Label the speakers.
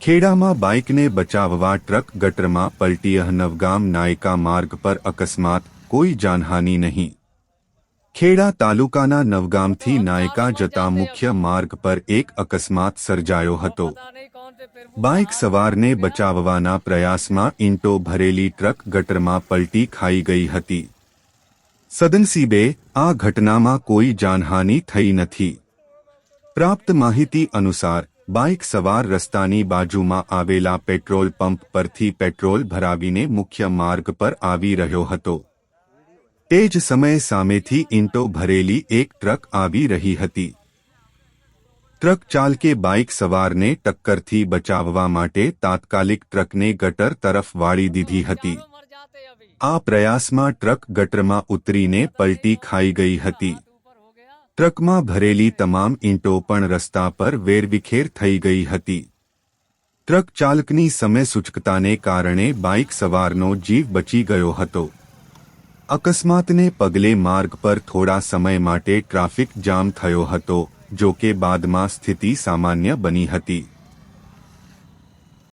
Speaker 1: ખેડામાં બાઇકને બચાવવા ટ્રક ગટરમાં પલટી. નવગામ નાયકા માર્ગ પર અકસ્માત, કોઈ જાનહાનિ નહીં. ખેડા તાલુકાના નવગામથી નાયકા જતા મુખ્ય માર્ગ પર એક અકસ્માત સર્જાયો હતો. બાઇક સવારને બચાવવાના પ્રયાસમાં ઈંટો ભરેલી ટ્રક ગટરમાં પલટી ખાઈ ગઈ હતી. સદનસીબે આ ઘટનામાં કોઈ જાનહાનિ થઈ નથી. પ્રાપ્ત માહિતી અનુસાર બાઇક સવાર રસ્તાની બાજુમાં આવેલા પેટ્રોલ પંપ પરથી પેટ્રોલ ભરાવીને મુખ્ય માર્ગ પર આવી રહ્યો હતો. તે જ સમયે સામેથી ઈંટો ભરેલી એક ટ્રક આવી રહી હતી. ટ્રક ચાલકે બાઇક સવારને ટક્કરથી બચાવવા માટે તાત્કાલિક ટ્રકને ગટર તરફ વાળી દીધી હતી. આ પ્રયાસમાં ટ્રક ગટરમાં ઉતરીને પલટી ખાઈ ગઈ હતી. ટ્રકમાં ભરેલી તમામ ઈંટો પણ રસ્તા પર વેરવિખેર થઈ ગઈ હતી. ટ્રક ચાલકની સમયસૂચકતાને કારણે બાઇક સવારનો જીવ બચી ગયો હતો. અકસ્માતને પગલે માર્ગ પર થોડા સમય માટે ટ્રાફિક જામ થયો હતો, જો કે બાદમાં સ્થિતિ સામાન્ય બની હતી.